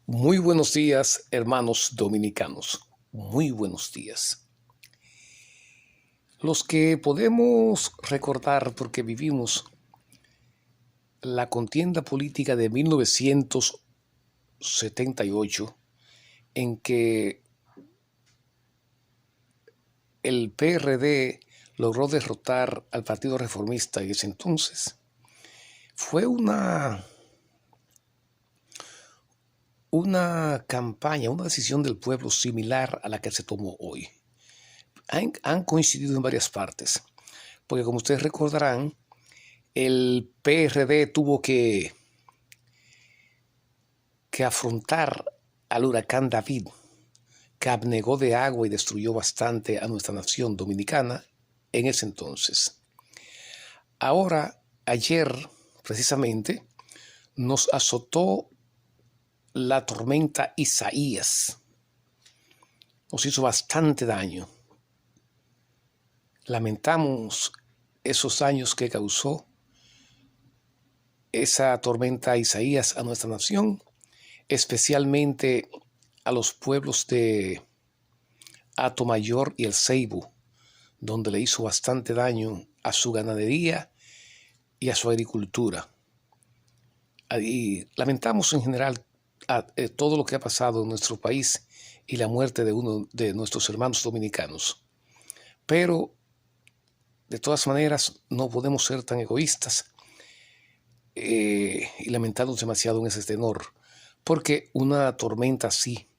Muy buenos días, hermanos dominicanos. Muy buenos días. Los que podemos recordar porque vivimos la contienda política de 1978, en que el PRD logró derrotar al Partido Reformista en ese entonces, fue una campaña, una decisión del pueblo similar a la que se tomó hoy. Han coincidido en varias partes, porque como ustedes recordarán, el PRD tuvo que afrontar al huracán David, que abnegó de agua y destruyó bastante a nuestra nación dominicana en ese entonces. Ahora, ayer, precisamente, nos azotó la tormenta Isaías. Nos hizo bastante daño. Lamentamos esos daños que causó esa tormenta Isaías a nuestra nación, especialmente a los pueblos de Atomayor y el Ceibo, donde le hizo bastante daño a su ganadería y a su agricultura. Y lamentamos en general todo lo que ha pasado en nuestro país y la muerte de uno de nuestros hermanos dominicanos. Pero, de todas maneras, no podemos ser tan egoístas y lamentarnos demasiado en ese tenor, porque una tormenta así,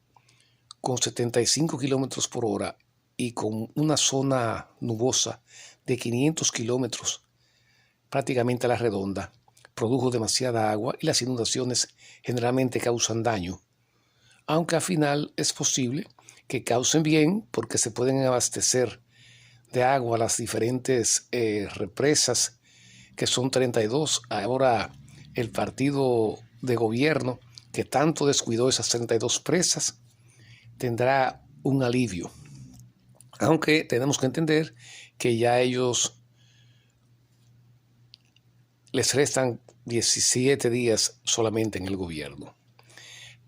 con 75 kilómetros por hora y con una zona nubosa de 500 kilómetros prácticamente a la redonda, produjo demasiada agua y las inundaciones generalmente causan daño, aunque al final es posible que causen bien porque se pueden abastecer de agua las diferentes represas, que son 32. Ahora el partido de gobierno que tanto descuidó esas 32 presas tendrá un alivio, aunque tenemos que entender que ya a ellos les restan 17 días solamente en el gobierno.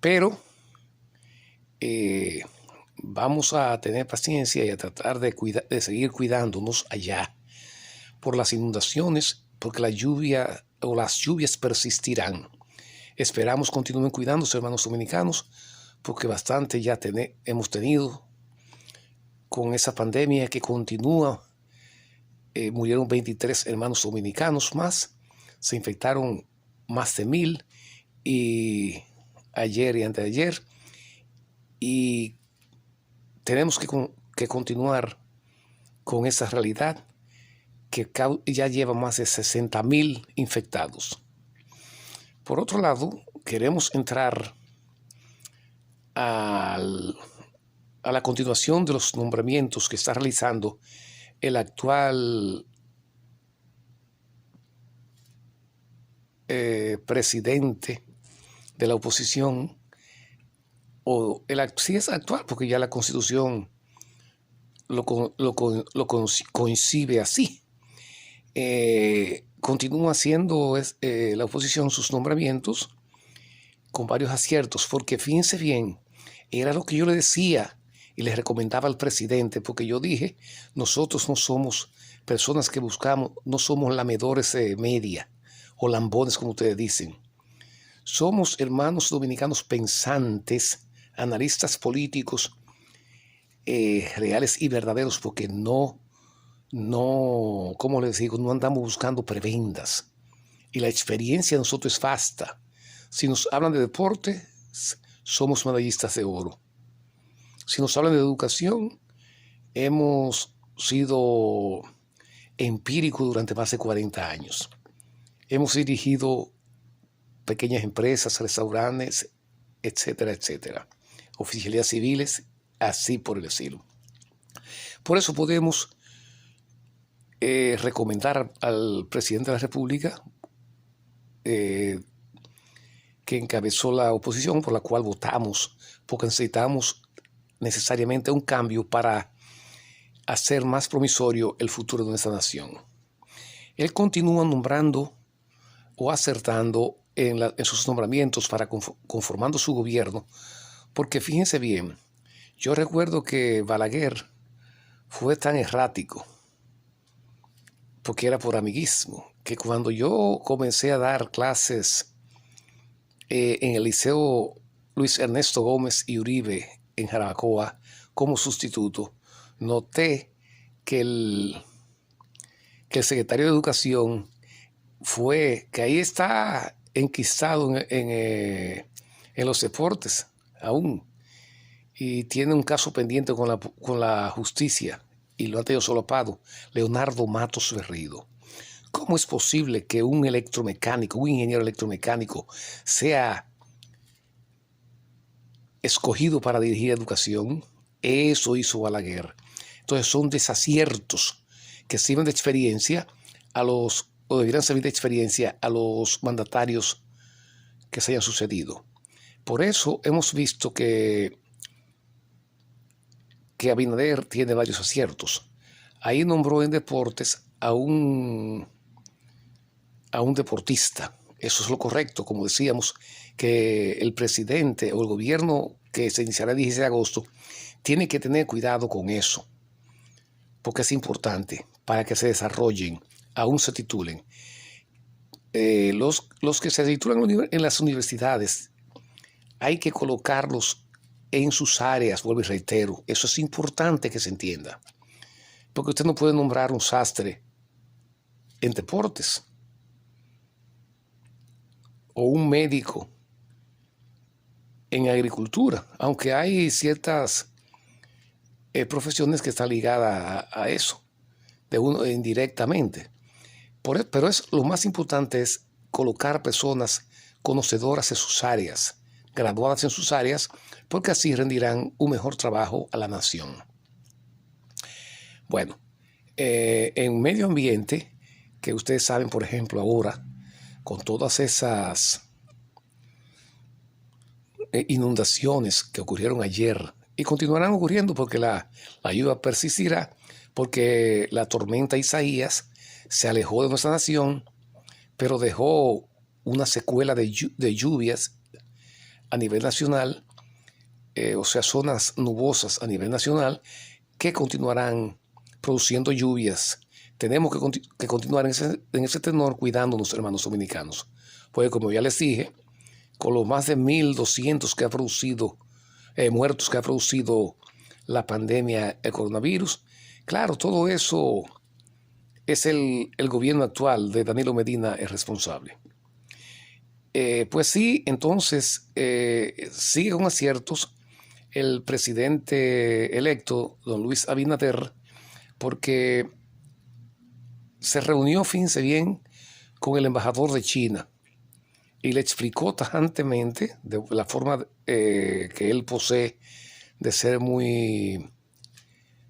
Pero vamos a tener paciencia y a tratar de seguir cuidándonos allá por las inundaciones, porque las lluvias persistirán. Esperamos continúen cuidándose, hermanos dominicanos, porque bastante ya hemos tenido con esa pandemia que continúa. Murieron 23 hermanos dominicanos más, se infectaron más de 1000 y ayer y anteayer, y tenemos que continuar con esa realidad que ya lleva más de 60,000 infectados. Por otro lado, queremos entrar a la continuación de los nombramientos que está realizando el actual presidente de la oposición, si es actual, porque ya la Constitución lo concibe así. Continúa haciendo la oposición sus nombramientos con varios aciertos, porque fíjense bien, era lo que yo le decía y le recomendaba al presidente, porque yo dije, nosotros no somos personas que buscamos, no somos lamedores de media o lambones como ustedes dicen. Somos hermanos dominicanos pensantes, analistas políticos reales y verdaderos, porque como les digo, no andamos buscando prebendas. Y la experiencia de nosotros es vasta. Si nos hablan de deporte, somos medallistas de oro. Si nos hablan de educación, hemos sido empíricos durante más de 40 años. Hemos dirigido pequeñas empresas, restaurantes, etcétera, etcétera. Oficialías civiles, así por el estilo. Por eso podemos recomendar al presidente de la República, que encabezó la oposición, por la cual votamos, porque necesitamos necesariamente un cambio para hacer más promisorio el futuro de nuestra nación. Él continúa nombrando o acertando en sus nombramientos para conformando su gobierno, porque fíjense bien, yo recuerdo que Balaguer fue tan errático, porque era por amiguismo, que cuando yo comencé a dar clases en el Liceo Luis Ernesto Gómez y Uribe en Jarabacoa como sustituto, noté que el secretario de Educación que ahí está enquistado en los deportes aún, y tiene un caso pendiente con la justicia y lo ha tenido solapado, Leonardo Matos Berrido. ¿Cómo es posible que un electromecánico, un ingeniero electromecánico, sea escogido para dirigir educación? Eso hizo Balaguer. Entonces son desaciertos que sirven de experiencia o deberían servir de experiencia a los mandatarios que se hayan sucedido. Por eso hemos visto que Abinader tiene varios aciertos. Ahí nombró en deportes a un deportista. Eso es lo correcto, como decíamos, que el presidente o el gobierno que se iniciará el 16 de agosto tiene que tener cuidado con eso, porque es importante para que se desarrollen, aún se titulen. Los que se titulan en las universidades, hay que colocarlos en sus áreas, vuelvo y reitero, eso es importante que se entienda, porque usted no puede nombrar un sastre en deportes, o un médico en agricultura, aunque hay ciertas profesiones que están ligadas a eso, de uno indirectamente. Pero lo más importante es colocar personas conocedoras de sus áreas, graduadas en sus áreas, porque así rendirán un mejor trabajo a la nación. Bueno, en medio ambiente, que ustedes saben, por ejemplo, ahora, con todas esas inundaciones que ocurrieron ayer y continuarán ocurriendo porque la lluvia persistirá, porque la tormenta Isaías se alejó de nuestra nación, pero dejó una secuela de lluvias a nivel nacional, o sea, zonas nubosas a nivel nacional que continuarán produciendo lluvias. Tenemos que continuar en ese tenor cuidándonos, hermanos dominicanos, porque como ya les dije, con los más de 1.200 que ha producido, muertos que ha producido la pandemia, el coronavirus, claro, todo eso es el gobierno actual de Danilo Medina el responsable. Pues sí, entonces sigue con aciertos el presidente electo, don Luis Abinader, porque se reunió, fíjense bien, con el embajador de China y le explicó tajantemente, de la forma que él posee de ser muy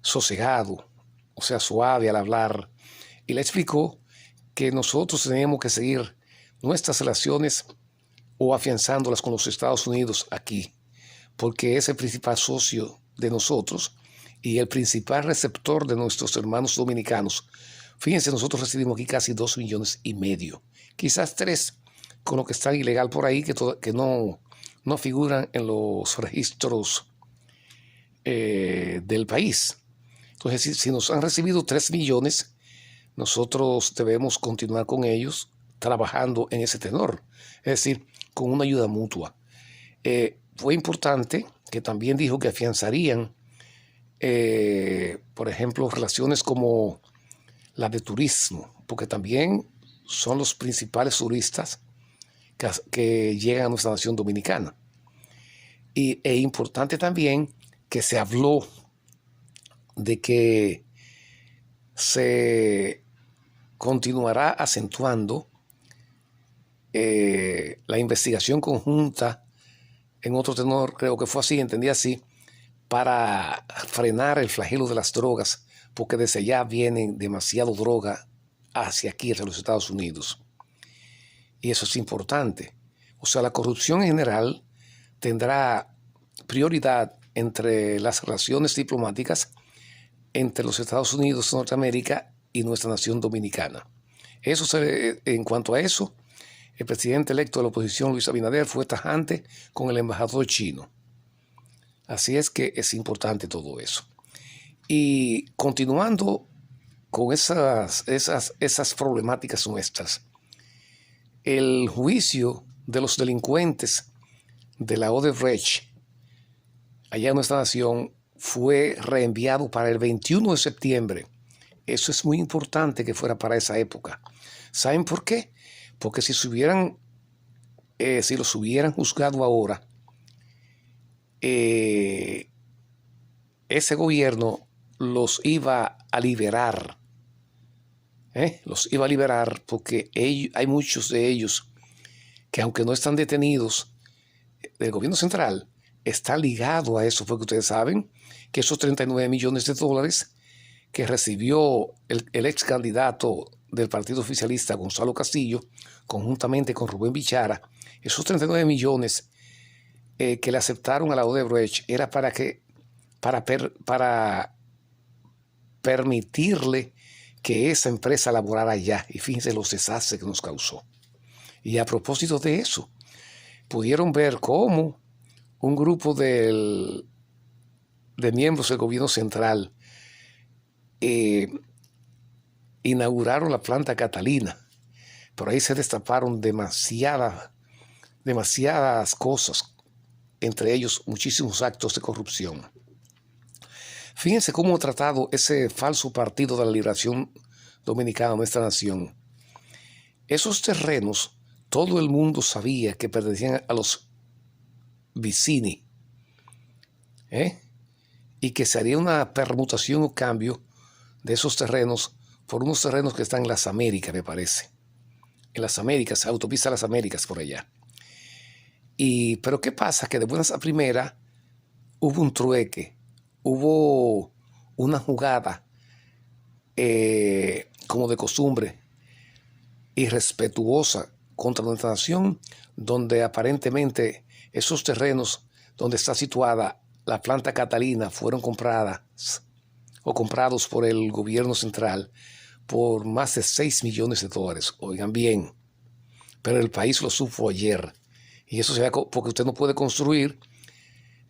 sosegado, o sea, suave al hablar, y le explicó que nosotros teníamos que seguir nuestras relaciones o afianzándolas con los Estados Unidos aquí, porque es el principal socio de nosotros y el principal receptor de nuestros hermanos dominicanos. Fíjense, nosotros recibimos aquí casi 2,5 millones, quizás 3, con lo que está ilegal por ahí, que no figuran en los registros del país. Entonces, si nos han recibido 3 millones, nosotros debemos continuar con ellos trabajando en ese tenor, es decir, con una ayuda mutua. Fue importante que también dijo que afianzarían, por ejemplo, relaciones como la de turismo, porque también son los principales turistas que llegan a nuestra nación dominicana. E importante también que se habló de que se continuará acentuando la investigación conjunta, en otro tenor, creo que fue así, entendí así, para frenar el flagelo de las drogas, porque desde allá vienen demasiado droga hacia aquí, hacia los Estados Unidos. Y eso es importante. O sea, la corrupción en general tendrá prioridad entre las relaciones diplomáticas entre los Estados Unidos de Norteamérica y nuestra nación dominicana. En cuanto a eso, el presidente electo de la oposición, Luis Abinader, fue tajante con el embajador chino. Así es que es importante todo eso. Y continuando con esas problemáticas nuestras, el juicio de los delincuentes de la Odebrecht allá en nuestra nación fue reenviado para el 21 de septiembre. Eso es muy importante que fuera para esa época. ¿Saben por qué? Porque si los hubieran juzgado ahora, ese gobierno los iba a liberar. Los iba a liberar porque hay muchos de ellos que, aunque no están detenidos del gobierno central, está ligado a eso, porque ustedes saben que esos 39 millones de dólares que recibió el ex candidato del partido oficialista, Gonzalo Castillo, conjuntamente con Rubén Bichara, esos 39 millones que le aceptaron a la Odebrecht era para permitirle que esa empresa laborara allá. Y fíjense los desastres que nos causó. Y a propósito de eso, pudieron ver cómo un grupo de miembros del gobierno central inauguraron la planta Catalina. Por ahí se destaparon demasiadas cosas, entre ellos muchísimos actos de corrupción. Fíjense cómo ha tratado ese falso Partido de la Liberación Dominicana, nuestra nación. Esos terrenos, todo el mundo sabía que pertenecían a los Vicini, y que se haría una permutación o cambio de esos terrenos por unos terrenos que están en las Américas, me parece. En las Américas, autopista Las Américas, por allá. Pero ¿qué pasa? Que de buenas a primeras hubo un trueque, hubo una jugada como de costumbre, irrespetuosa contra nuestra nación, donde aparentemente esos terrenos donde está situada la planta Catalina fueron comprados por el gobierno central por más de 6 millones de dólares. Oigan bien, pero el país lo supo ayer. Y eso se ve porque usted no puede construir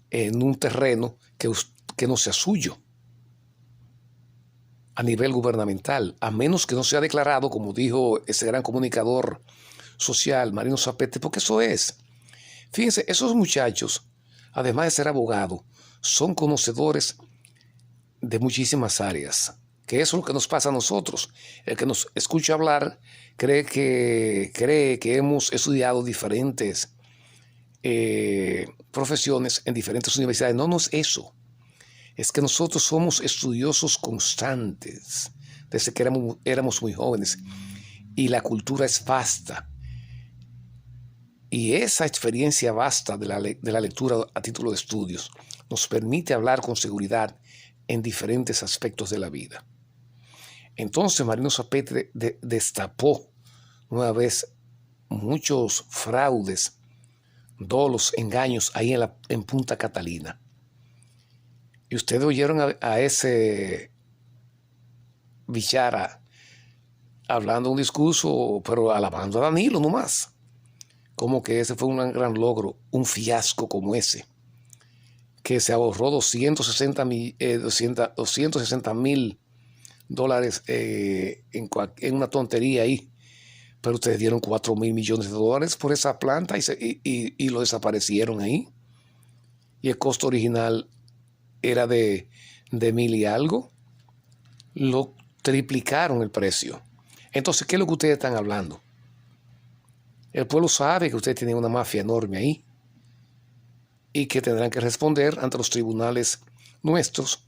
en un terreno que no sea suyo a nivel gubernamental, a menos que no sea declarado, como dijo ese gran comunicador social, Marino Zapete, porque eso es. Fíjense, esos muchachos, además de ser abogados, son conocedores de muchísimas áreas, que eso es lo que nos pasa a nosotros. El que nos escucha hablar cree que hemos estudiado diferentes profesiones en diferentes universidades. No es eso. Es que nosotros somos estudiosos constantes desde que éramos muy jóvenes, y la cultura es vasta. Y esa experiencia vasta de la lectura a título de estudios nos permite hablar con seguridad en diferentes aspectos de la vida. Entonces Marino Zapete destapó una vez muchos fraudes, dolos, engaños ahí en Punta Catalina. Y ustedes oyeron a ese Bichara hablando un discurso, pero alabando a Danilo nomás. Como que ese fue un gran logro, un fiasco como ese, que se ahorró 260 mil dólares en una tontería ahí. Pero ustedes dieron 4 mil millones de dólares por esa planta y lo desaparecieron ahí. Y el costo original era de 1,000 y algo. Lo triplicaron el precio. Entonces, ¿qué es lo que ustedes están hablando? El pueblo sabe que ustedes tienen una mafia enorme ahí y que tendrán que responder ante los tribunales nuestros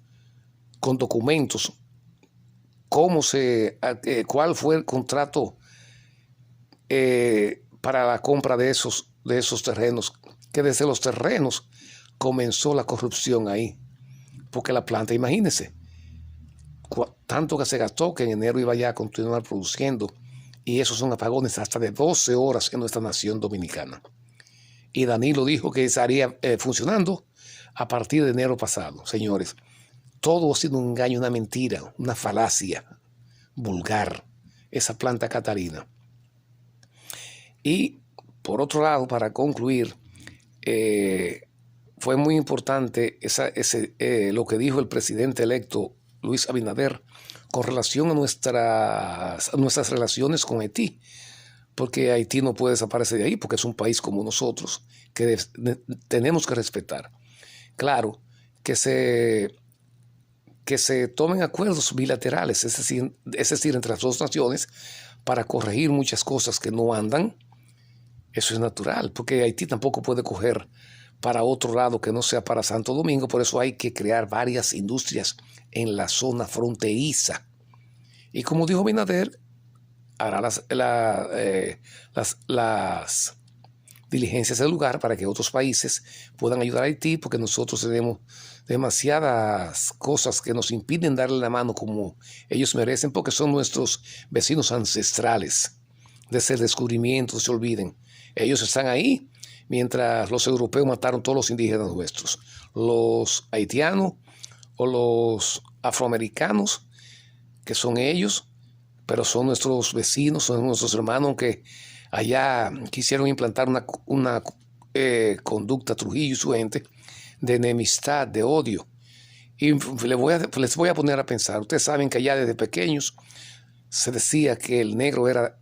con documentos. ¿Cuál fue el contrato para la compra de esos terrenos? Que desde los terrenos comenzó la corrupción ahí. Porque la planta, imagínense, tanto que se gastó que en enero iba ya a continuar produciendo, y esos son apagones hasta de 12 horas en nuestra nación dominicana. Y Danilo dijo que estaría funcionando a partir de enero pasado. Señores, todo ha sido un engaño, una mentira, una falacia vulgar, esa planta Catalina. Y por otro lado, para concluir, fue muy importante lo que dijo el presidente electo Luis Abinader con relación a nuestras relaciones con Haití, porque Haití no puede desaparecer de ahí, porque es un país como nosotros, que tenemos que respetar. Claro, que se tomen acuerdos bilaterales, es decir, entre las dos naciones, para corregir muchas cosas que no andan. Eso es natural, porque Haití tampoco puede coger para otro lado que no sea para Santo Domingo. Por eso hay que crear varias industrias en la zona fronteriza. Y como dijo Binader, hará las diligencias del lugar para que otros países puedan ayudar a Haití, porque nosotros tenemos demasiadas cosas que nos impiden darle la mano como ellos merecen, porque son nuestros vecinos ancestrales. De ese descubrimiento, no se olviden. Ellos están ahí, mientras los europeos mataron todos los indígenas nuestros. Los haitianos o los afroamericanos, que son ellos, pero son nuestros vecinos, son nuestros hermanos que allá quisieron implantar una conducta, Trujillo y su gente, de enemistad, de odio. Y les voy a poner a pensar. Ustedes saben que allá desde pequeños se decía que el negro era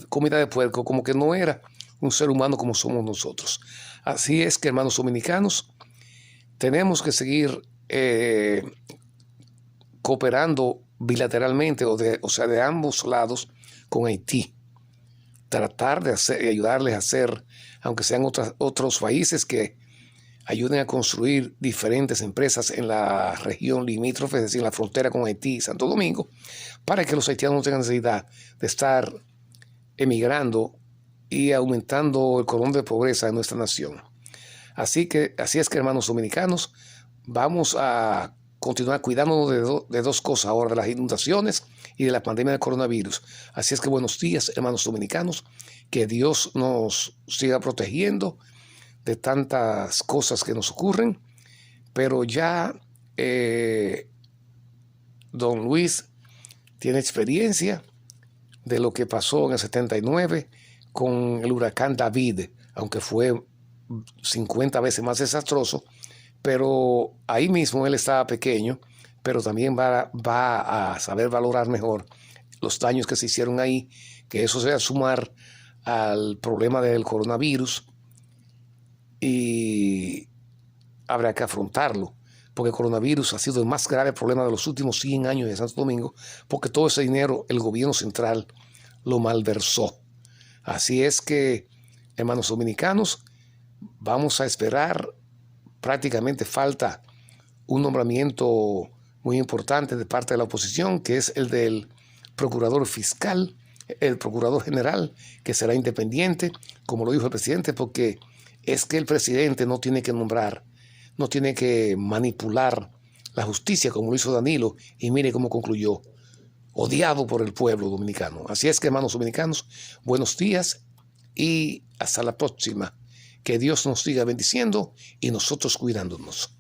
comida de puerco, como que no era un ser humano como somos nosotros. Así es que, hermanos dominicanos, tenemos que seguir cooperando bilateralmente, o sea, de ambos lados con Haití. Tratar de ayudarles a hacer, aunque sean otros países que ayuden a construir diferentes empresas en la región limítrofe, es decir, en la frontera con Haití y Santo Domingo, para que los haitianos no tengan necesidad de estar emigrando y aumentando el cordón de pobreza en nuestra nación. Así es que, hermanos dominicanos, vamos a continuar cuidándonos de dos cosas ahora, de las inundaciones y de la pandemia del coronavirus. Así es que buenos días, hermanos dominicanos, que Dios nos siga protegiendo de tantas cosas que nos ocurren, pero ya don Luis tiene experiencia de lo que pasó en el 79 con el huracán David, aunque fue 50 veces más desastroso, pero ahí mismo él estaba pequeño, pero también va a saber valorar mejor los daños que se hicieron ahí, que eso se va a sumar al problema del coronavirus y habrá que afrontarlo, porque el coronavirus ha sido el más grave problema de los últimos 100 años de Santo Domingo, porque todo ese dinero el gobierno central lo malversó. Así es que, hermanos dominicanos, vamos a esperar. Prácticamente falta un nombramiento muy importante de parte de la oposición, que es el del procurador fiscal, el procurador general, que será independiente, como lo dijo el presidente, porque es que el presidente no tiene que nombrar, no tiene que manipular la justicia como lo hizo Danilo, y mire cómo concluyó, odiado por el pueblo dominicano. Así es que, hermanos dominicanos, buenos días y hasta la próxima. Que Dios nos siga bendiciendo y nosotros cuidándonos.